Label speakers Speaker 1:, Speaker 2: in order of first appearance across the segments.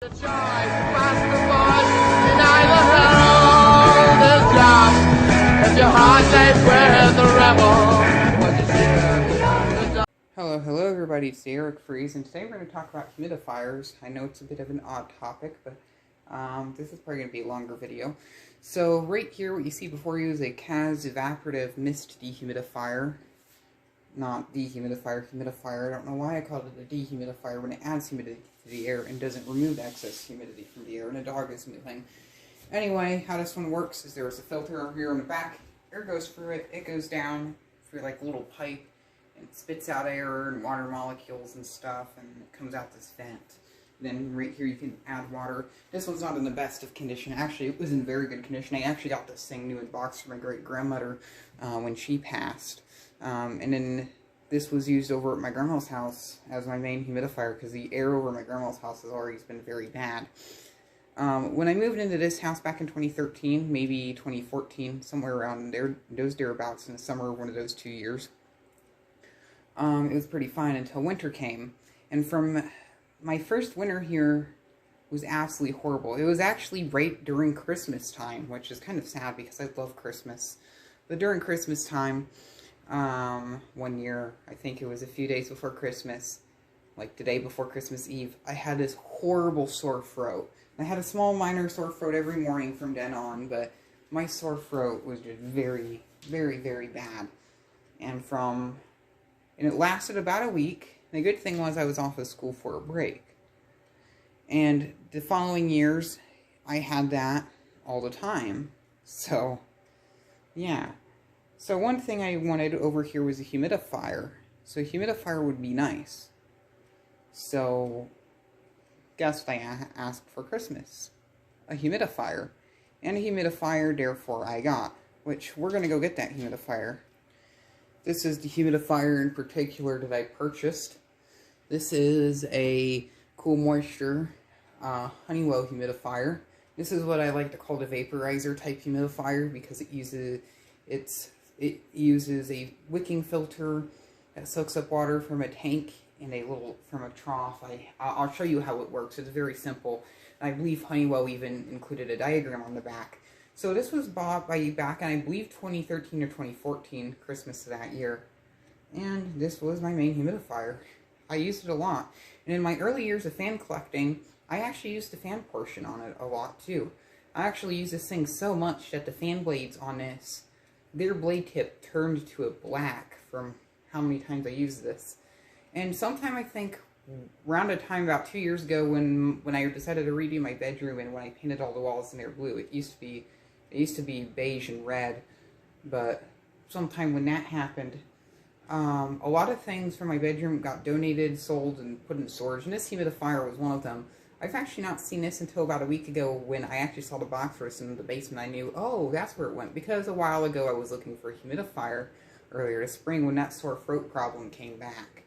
Speaker 1: The choice across the board, deny the herald is young, and your heart lays where the rebel was a
Speaker 2: Hello everybody, it's the Eric Freeze, and today we're going to talk about humidifiers. I know it's a bit of an odd topic, but this is probably going to be a longer video. So right here, what you see before you is a CAS evaporative mist dehumidifier. Not dehumidifier, humidifier. I don't know why I called it a dehumidifier when it adds humidity to the air and doesn't remove excess humidity from the air, and a dog is moving. Anyway, how this one works is there's a filter over here on the back. Air goes through it, it goes down through like a little pipe, and it spits out air and water molecules and stuff, and it comes out this vent. Then right here you can add water. This one's not in the best of condition. Actually, it was in very good condition. I actually got this thing new in box from my great-grandmother when she passed. And then this was used over at my grandma's house as my main humidifier because the air over my grandma's house has already been very bad. When I moved into this house back in 2013, maybe 2014, somewhere around there, those thereabouts in the summer of one of those 2 years, it was pretty fine until winter came. And from my first winter here was absolutely horrible. It was actually right during Christmas time, which is kind of sad because I love Christmas. But during Christmas time, one year, I think it was a few days before Christmas, like the day before Christmas Eve, I had this horrible sore throat. I had a small minor sore throat every morning from then on, but my sore throat was just very, very, very bad. And it lasted about a week. The good thing was I was off of school for a break. And the following years, I had that all the time. So, yeah. So one thing I wanted over here was a humidifier. So a humidifier would be nice. So guess what I asked for Christmas? A humidifier. And a humidifier, therefore, I got. Which, we're going to go get that humidifier. This is the humidifier in particular that I purchased. This is a Cool Moisture Honeywell humidifier. This is what I like to call the vaporizer type humidifier because it uses a wicking filter that soaks up water from a tank and from a trough. I'll show you how it works. It's very simple. I believe Honeywell even included a diagram on the back. So this was bought by back in, I believe, 2013 or 2014, Christmas of that year. And this was my main humidifier. I used it a lot. And in my early years of fan collecting, I actually used the fan portion on it a lot too. I actually used this thing so much that the fan blades on this, their blade tip turned to a black from how many times I used this. And sometime, I think, around a time about 2 years ago when I decided to redo my bedroom and when I painted all the walls in their blue, it used to be beige and red, but sometime when that happened, a lot of things from my bedroom got donated, sold, and put in storage, and this humidifier was one of them. I've actually not seen this until about a week ago when I actually saw the box for this in the basement. I knew, oh, that's where it went, because a while ago I was looking for a humidifier earlier this spring when that sore throat problem came back.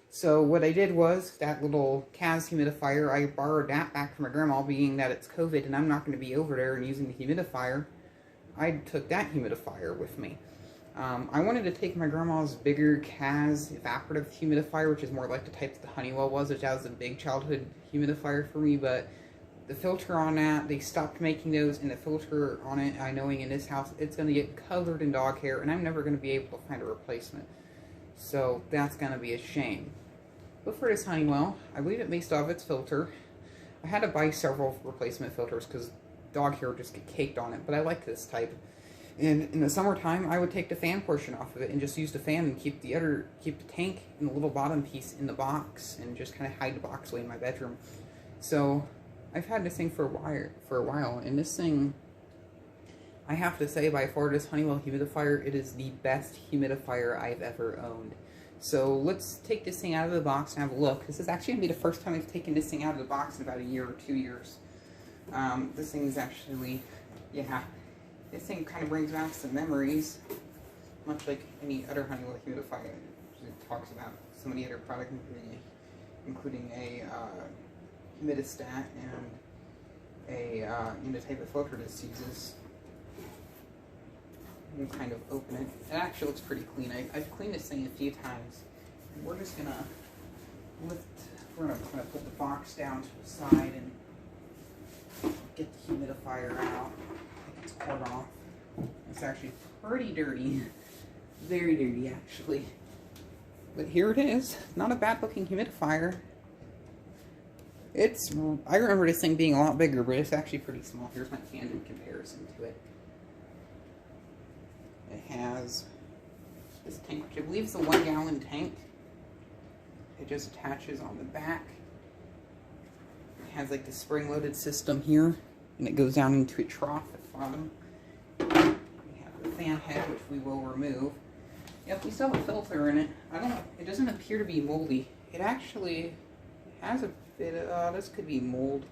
Speaker 2: So what I did was, that little CAS humidifier, I borrowed that back from my grandma, being that it's COVID and I'm not going to be over there and using the humidifier. I took that humidifier with me. I wanted to take my grandma's bigger CAS evaporative humidifier, which is more like the type that the Honeywell was, which was a big childhood humidifier for me, but the filter on that, they stopped making those, and the filter on it, I knowing in this house, it's going to get covered in dog hair, and I'm never going to be able to find a replacement. So that's going to be a shame. But for this Honeywell, I believe it based off its filter. I had to buy several replacement filters because dog hair would just get caked on it, but I like this type. And in the summertime, I would take the fan portion off of it and just use the fan and keep the tank and the little bottom piece in the box and just kind of hide the box away in my bedroom. So I've had this thing for a while, and this thing, I have to say, by far, this Honeywell humidifier, it is the best humidifier I've ever owned. So let's take this thing out of the box and have a look. This is actually going to be the first time I've taken this thing out of the box in about a year or 2 years. This thing is actually, yeah, this thing kind of brings back some memories, much like any other Honeywell humidifier. It talks about so many other products, including a humidistat and a type of filter this uses. You can kind of open it. It actually looks pretty clean. I've cleaned this thing a few times. And we're just gonna put the box down to the side and humidifier out. Take its cord off. It's actually pretty dirty. Very dirty, actually. But here it is. Not a bad looking humidifier. I remember this thing being a lot bigger, but it's actually pretty small. Here's my hand in comparison to it. It has this tank, which I believe is a 1 gallon tank. It just attaches on the back. It has like the spring-loaded system here, and it goes down into a trough at the bottom. We have the fan head, which we will remove. Yep, we still have a filter in it. It doesn't appear to be moldy. It actually has a bit of, this could be mold.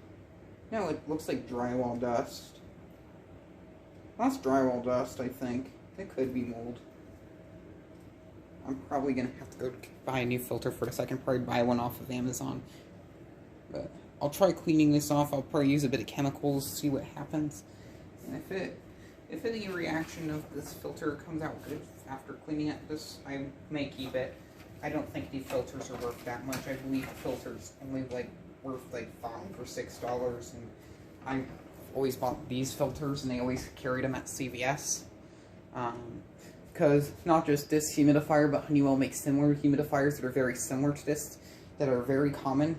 Speaker 2: No, it looks like drywall dust. That's drywall dust, I think. It could be mold. I'm probably going to have to go buy a new filter for this. I can probably buy one off of Amazon. But I'll try cleaning this off. I'll probably use a bit of chemicals, see what happens. And if any reaction of this filter comes out good after cleaning it, I may keep it. I don't think the filters are worth that much. I believe the filters only worth like $5 or $6, and I always bought these filters, and they always carried them at CVS. Because not just this humidifier, but Honeywell makes similar humidifiers that are very similar to this, that are very common,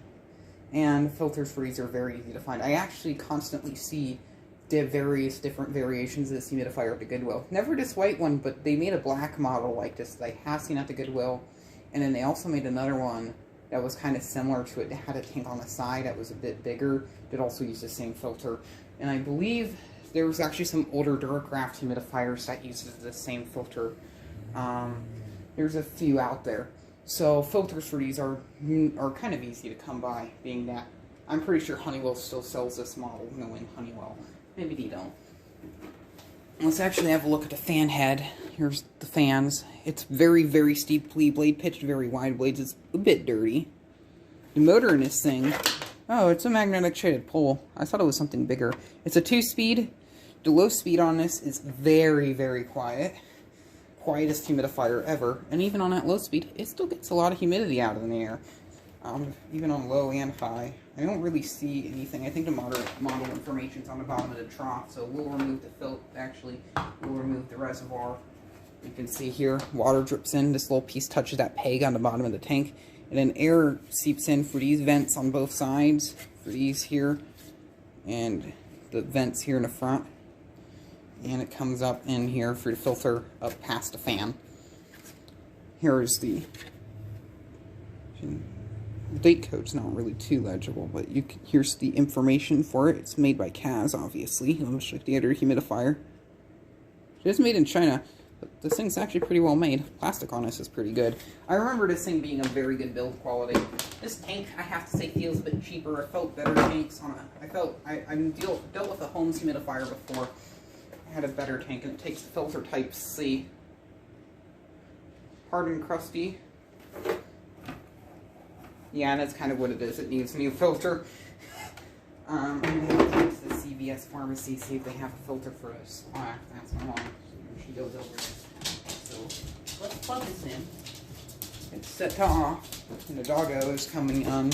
Speaker 2: and filters for these are very easy to find. I actually constantly see various different variations of this humidifier at the Goodwill. Never this white one, but they made a black model like this that I have seen at the Goodwill. And then they also made another one that was kind of similar to it. It had a tank on the side that was a bit bigger. It also used the same filter. And I believe there was actually some older Duracraft humidifiers that uses the same filter. There's a few out there. So filters for these are kind of easy to come by, being that I'm pretty sure Honeywell still sells this model, knowing Honeywell. Maybe they don't. Let's actually have a look at the fan head. Here's the fans. It's very, very steeply blade pitched, very wide blades. It's a bit dirty. The motor in this thing, oh, it's a magnetic shaded pole. I thought it was something bigger. It's a 2-speed. The low speed on this is very, very quiet. Quietest humidifier ever. And even on that low speed, it still gets a lot of humidity out of the air. Even on low and high. I don't really see anything. I think the model information's on the bottom of the trough, so we'll remove the filter. Actually, we'll remove the reservoir. You can see here, water drips in. This little piece touches that peg on the bottom of the tank, and then air seeps in for these vents on both sides, for these here, and the vents here in the front. And it comes up in here for the filter up past the fan. Here's the date code's not really too legible, but here's the information for it. It's made by Kaz, obviously. Looks like the other humidifier. It is made in China, but this thing's actually pretty well made. Plastic on this is pretty good. I remember this thing being a very good build quality. This tank, I have to say, feels a bit cheaper. I felt better tanks on it. I dealt with a Holmes humidifier before. I had a better tank, and it takes the filter type C. Hard and crusty. Yeah, that's kind of what it is. It needs a new filter. I'm going to go to the CVS pharmacy, see if they have a filter for us. Oh, that's my mom. She goes over there. So, let's plug this in. It's set to off. And the doggo is coming to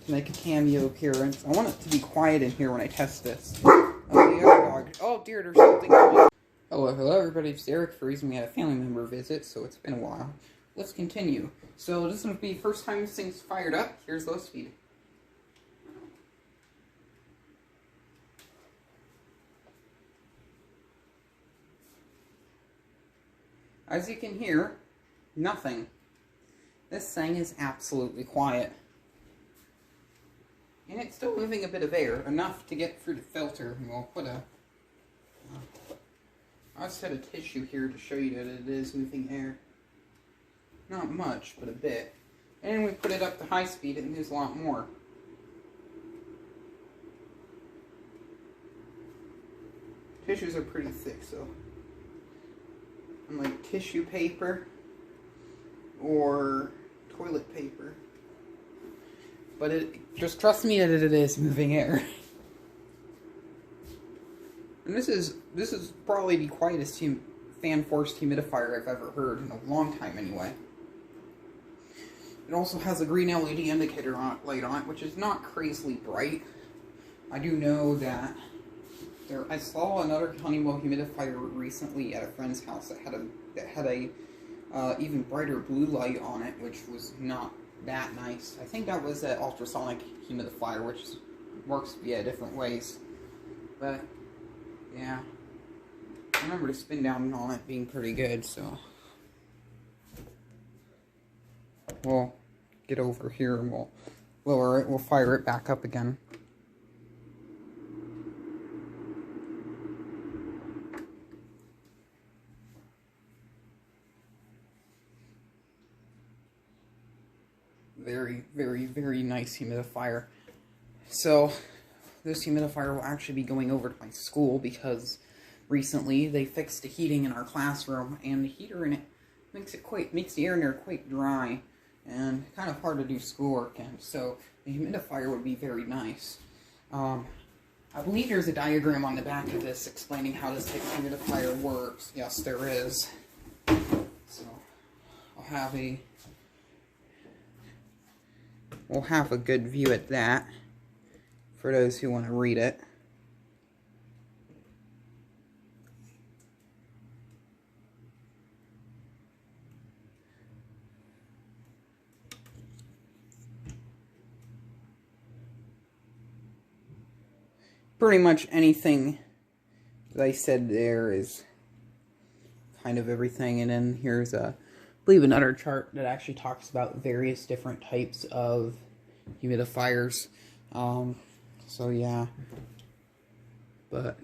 Speaker 2: make a cameo appearance. I want it to be quiet in here when I test this. Oh, the other dog. Oh, dear, there's something going. Hello, everybody. It's Derek Freeze. We had a family member visit, so it's been a while. Let's continue. So this is going to be the first time this thing's fired up. Here's low speed. As you can hear, nothing. This thing is absolutely quiet. And it's still moving a bit of air, enough to get through the filter. And we'll put I'll set a tissue here to show you that it is moving air. Not much, but a bit. And we put it up to high speed, it moves a lot more. Tissues are pretty thick, so unlike tissue paper or toilet paper. But just trust me that it is moving air. And this is probably the quietest fan-forced humidifier I've ever heard in a long time anyway. It also has a green LED indicator light on it, which is not crazily bright. I do know that I saw another Honeywell humidifier recently at a friend's house that had a even brighter blue light on it, which was not that nice. I think that was an ultrasonic humidifier, which works via different ways. But yeah, I remember the spin down on it being pretty good, so we'll get over here and we'll lower it, we'll fire it back up again. Very, very, very nice humidifier. So this humidifier will actually be going over to my school because recently they fixed the heating in our classroom, and the heater in it makes the air in there quite dry and kind of hard to do schoolwork in. So the humidifier would be very nice. I believe there's a diagram on the back of this explaining how this type of humidifier works. Yes, there is. So we'll have a good view at that for those who want to read it. Pretty much anything that I said there is kind of everything, and then here's I believe another chart that actually talks about various different types of humidifiers. So yeah, but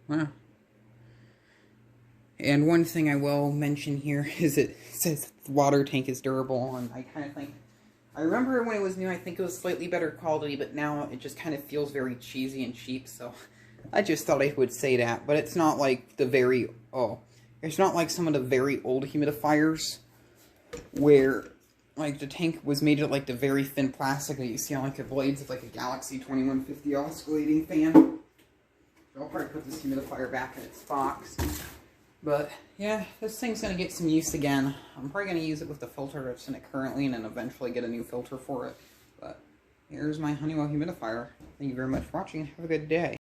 Speaker 2: well, and one thing I will mention here is it says the water tank is durable, and I kind of think, I remember when it was new, I think it was slightly better quality, but now it just kind of feels very cheesy and cheap, so I just thought I would say that. But it's not like it's not like some of the very old humidifiers where like the tank was made of like the very thin plastic that you see on like the blades of like a Galaxy 2150 oscillating fan. I'll probably put this humidifier back in its box. But yeah, this thing's going to get some use again. I'm probably going to use it with the filter that's in it currently and then eventually get a new filter for it. But here's my Honeywell humidifier. Thank you very much for watching. Have a good day.